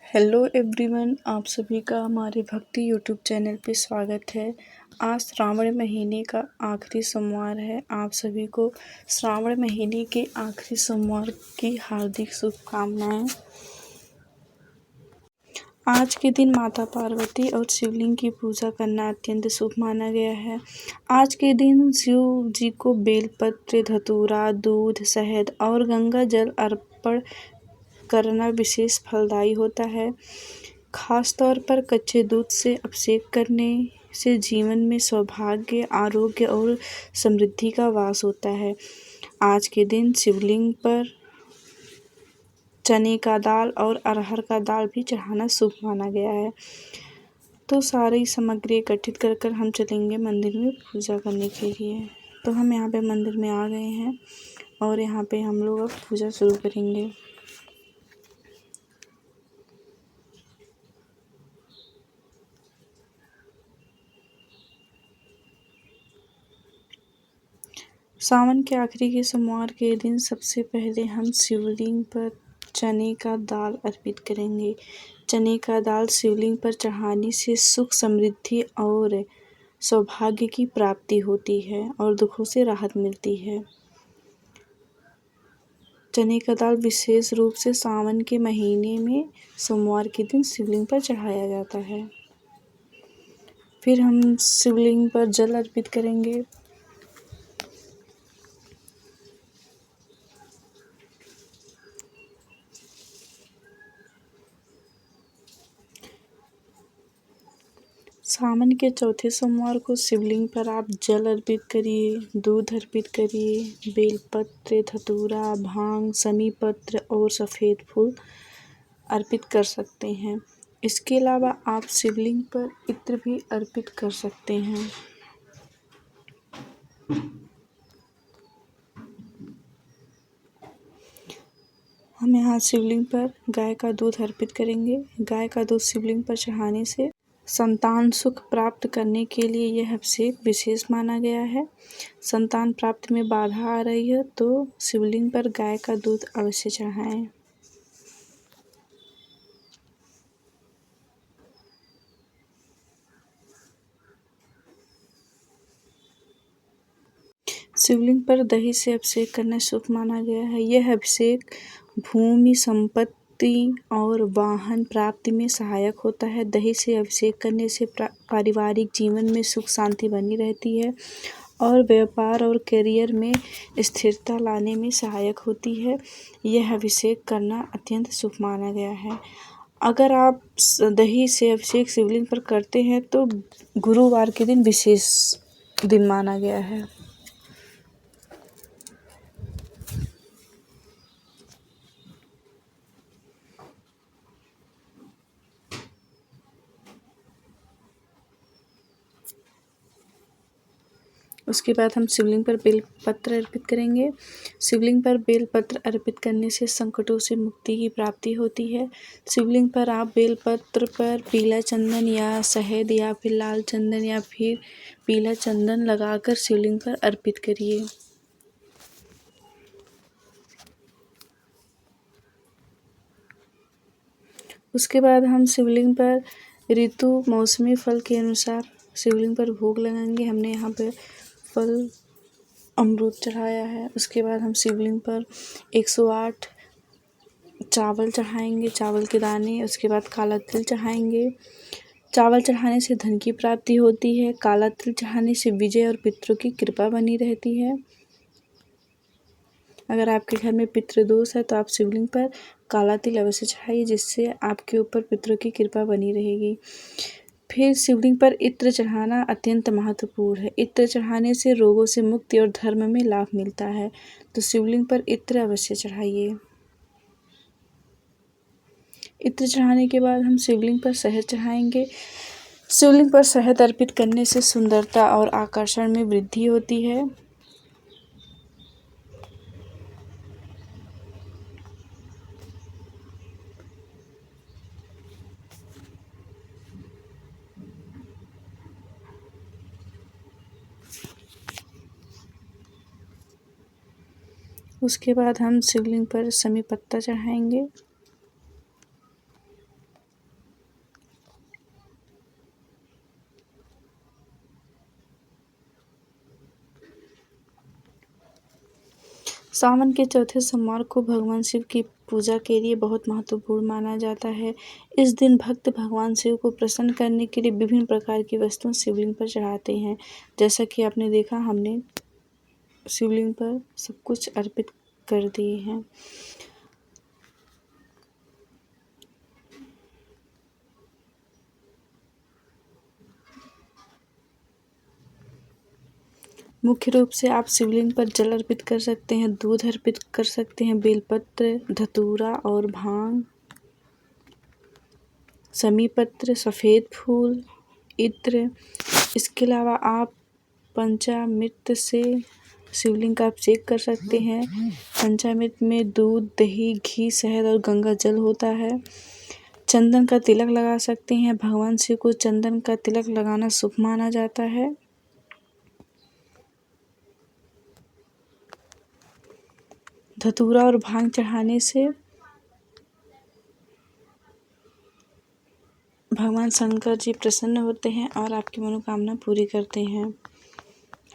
Hello everyone, आप सभी का हमारे भक्ति यूट्यूब चैनल पे स्वागत है। आज श्रावण महीने का आखिरी सोमवार है। आप सभी को श्रावण महीने के आखिरी सोमवार की हार्दिक शुभकामनाएं। आज के दिन माता पार्वती और शिवलिंग की पूजा करना अत्यंत शुभ माना गया है। आज के दिन शिव जी को बेलपत्र, धतूरा, दूध, शहद और गंगा जल अर्पण करना विशेष फलदायी होता है। खास तौर पर कच्चे दूध से अभिषेक करने से जीवन में सौभाग्य, आरोग्य और समृद्धि का वास होता है। आज के दिन शिवलिंग पर चने का दाल और अरहर का दाल भी चढ़ाना शुभ माना गया है। तो सारी सामग्री एकत्रित कर हम चलेंगे मंदिर में पूजा करने के लिए। तो हम यहाँ पे मंदिर में आ गए हैं और यहाँ पे हम लोग अब पूजा शुरू करेंगे। सावन के आखिरी के सोमवार के दिन सबसे पहले हम शिवलिंग पर चने का दाल अर्पित करेंगे। चने का दाल शिवलिंग पर चढ़ाने से सुख, समृद्धि और सौभाग्य की प्राप्ति होती है और दुखों से राहत मिलती है। चने का दाल विशेष रूप से सावन के महीने में सोमवार के दिन शिवलिंग पर चढ़ाया जाता है। फिर हम शिवलिंग पर जल अर्पित करेंगे। सावन के चौथे सोमवार को शिवलिंग पर आप जल अर्पित करिए, दूध अर्पित करिए, बेलपत्र, धतूरा, भांग, शमी पत्र और सफ़ेद फूल अर्पित कर सकते हैं। इसके अलावा आप शिवलिंग पर इत्र भी अर्पित कर सकते हैं। हम यहाँ शिवलिंग पर गाय का दूध अर्पित करेंगे। गाय का दूध शिवलिंग पर चढ़ाने से संतान सुख प्राप्त करने के लिए यह अभिषेक विशेष माना गया है। संतान प्राप्ति में बाधा आ रही है तो शिवलिंग पर गाय का दूध अवश्य चढ़ाएं। शिवलिंग पर दही से अभिषेक करना शुभ माना गया है। यह अभिषेक भूमि, संपत्ति और वाहन प्राप्ति में सहायक होता है। दही से अभिषेक करने से पारिवारिक जीवन में सुख शांति बनी रहती है और व्यापार और करियर में स्थिरता लाने में सहायक होती है। यह अभिषेक करना अत्यंत शुभ माना गया है। अगर आप दही से अभिषेक शिवलिंग पर करते हैं तो गुरुवार के दिन विशेष दिन माना गया है। उसके बाद हम शिवलिंग पर बेलपत्र अर्पित करेंगे। शिवलिंग पर बेलपत्र अर्पित करने से संकटों से मुक्ति की प्राप्ति होती है। शिवलिंग पर आप बेलपत्र पर पीला चंदन या शहद या फिर लाल चंदन या फिर पीला चंदन लगाकर शिवलिंग पर अर्पित करिए। उसके बाद हम शिवलिंग पर ऋतु मौसमी फल के अनुसार शिवलिंग पर भोग लगाएंगे। हमने यहाँ पर फल अमरूद चढ़ाया है। उसके बाद हम शिवलिंग पर 108 चावल चढ़ाएंगे, चावल के दाने। उसके बाद काला तिल चढ़ाएंगे। चावल चढ़ाने से धन की प्राप्ति होती है। काला तिल चढ़ाने से विजय और पितरों की कृपा बनी रहती है। अगर आपके घर में पितृदोष है तो आप शिवलिंग पर काला तिल अवश्य चढ़ाइए, जिससे आपके ऊपर पितरों की कृपा बनी रहेगी। फिर शिवलिंग पर इत्र चढ़ाना अत्यंत महत्वपूर्ण है। इत्र चढ़ाने से रोगों से मुक्ति और धर्म में लाभ मिलता है, तो शिवलिंग पर इत्र अवश्य चढ़ाइए। इत्र चढ़ाने के बाद हम शिवलिंग पर शहद चढ़ाएंगे। शिवलिंग पर शहद अर्पित करने से सुंदरता और आकर्षण में वृद्धि होती है। उसके बाद हम शिवलिंग पर शमी पत्ता चढ़ाएंगे। सावन के चौथे सोमवार को भगवान शिव की पूजा के लिए बहुत महत्वपूर्ण माना जाता है। इस दिन भक्त भगवान शिव को प्रसन्न करने के लिए विभिन्न प्रकार की वस्तुएं शिवलिंग पर चढ़ाते हैं। जैसा कि आपने देखा, हमने शिवलिंग पर सब कुछ अर्पित कर दिए हैं। मुख्य रूप से आप शिवलिंग पर जल अर्पित कर सकते हैं, दूध अर्पित कर सकते हैं, बेलपत्र, धतूरा और भांग, समी पत्र, सफ़ेद फूल, इत्र। इसके अलावा आप पंचामृत से शिवलिंग का अभिषेक कर सकते हैं। पंचामृत में दूध, दही, घी, शहद और गंगा जल होता है। चंदन का तिलक लगा सकते हैं। भगवान शिव को चंदन का तिलक लगाना शुभ माना जाता है। धतूरा और भांग चढ़ाने से भगवान शंकर जी प्रसन्न होते हैं और आपकी मनोकामना पूरी करते हैं।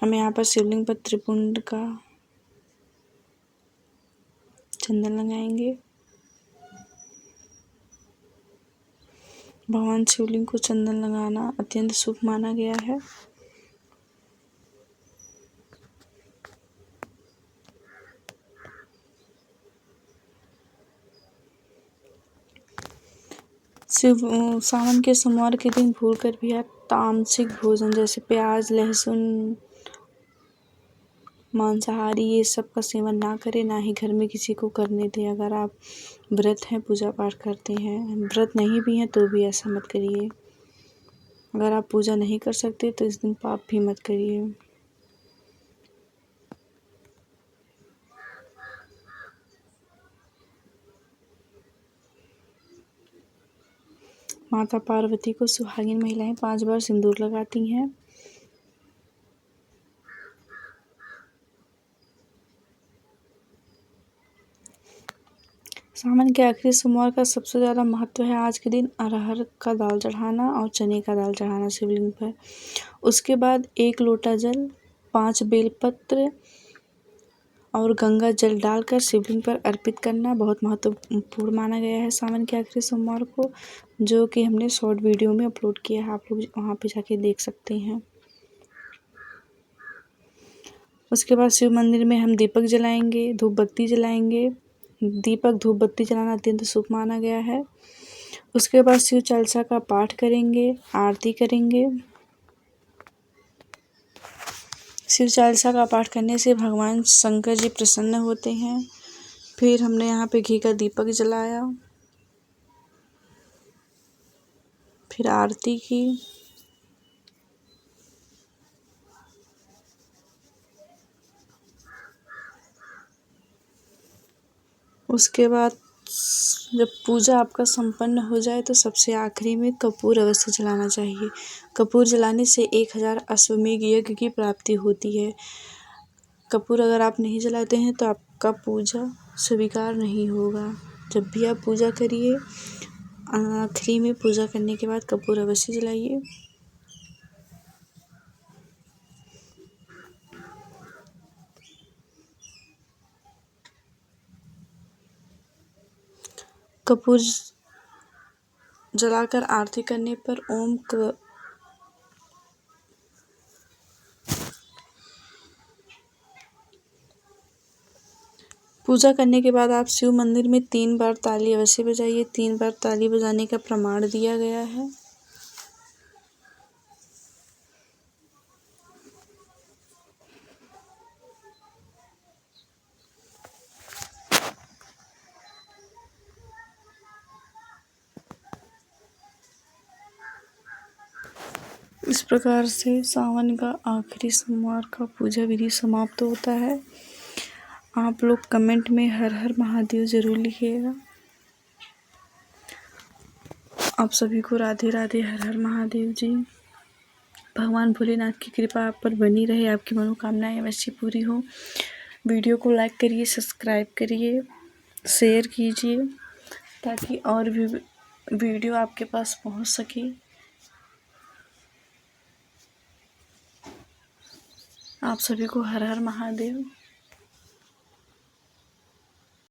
हम यहाँ पर शिवलिंग पर त्रिपुंड का चंदन लगाएंगे। भगवान शिवलिंग को चंदन लगाना अत्यंत शुभ माना गया है। सावन के सोमवार के दिन भूलकर भी आप तामसिक भोजन जैसे प्याज, लहसुन, मांसाहारी ये सब का सेवन ना करें, ना ही घर में किसी को करने दें। अगर आप व्रत हैं, पूजा पाठ करते हैं, व्रत नहीं भी हैं तो भी ऐसा मत करिए। अगर आप पूजा नहीं कर सकते तो इस दिन पाप भी मत करिए। माता पार्वती को सुहागिन महिलाएं 5 बार सिंदूर लगाती हैं। सावन के आखिरी सोमवार का सबसे ज़्यादा महत्व है आज के दिन अरहर का दाल चढ़ाना और चने का दाल चढ़ाना शिवलिंग पर। उसके बाद 1 लोटा जल, 5 बेलपत्र और गंगा जल डालकर शिवलिंग पर अर्पित करना बहुत महत्वपूर्ण माना गया है सावन के आखिरी सोमवार को, जो कि हमने शॉर्ट वीडियो में अपलोड किया है। आप लोग वहाँ पे जाके देख सकते हैं। उसके बाद शिव मंदिर में हम दीपक जलाएंगे, धूप बत्ती जलाएंगे। दीपक धूप बत्ती जलाना अत्यंत शुभ माना गया है। उसके बाद शिव चालीसा का पाठ करेंगे, आरती करेंगे। शिव चालीसा का पाठ करने से भगवान शंकर जी प्रसन्न होते हैं। फिर हमने यहाँ पे घी का दीपक जलाया, फिर आरती की। उसके बाद जब पूजा आपका संपन्न हो जाए तो सबसे आखिरी में कपूर अवश्य जलाना चाहिए। कपूर जलाने से 1000 अश्वमेध यज्ञ की प्राप्ति होती है। कपूर अगर आप नहीं जलाते हैं तो आपका पूजा स्वीकार नहीं होगा। जब भी आप पूजा करिए, आखिरी में पूजा करने के बाद कपूर अवश्य जलाइए। कपूर जलाकर आरती करने पर पूजा करने के बाद आप शिव मंदिर में 3 बार ताली अवश्य बजाइए। 3 बार ताली बजाने का प्रमाण दिया गया है। इस प्रकार से सावन का आखिरी सोमवार का पूजा विधि समाप्त होता है। आप लोग कमेंट में हर हर महादेव जरूर लिखिएगा। आप सभी को राधे राधे, हर हर महादेव जी। भगवान भोलेनाथ की कृपा आप पर बनी रहे, आपकी मनोकामनाएं अवश्य पूरी हो। वीडियो को लाइक करिए, सब्सक्राइब करिए, शेयर कीजिए ताकि और भी वीडियो आपके पास पहुंच सके। आप सभी को हर हर महादेव।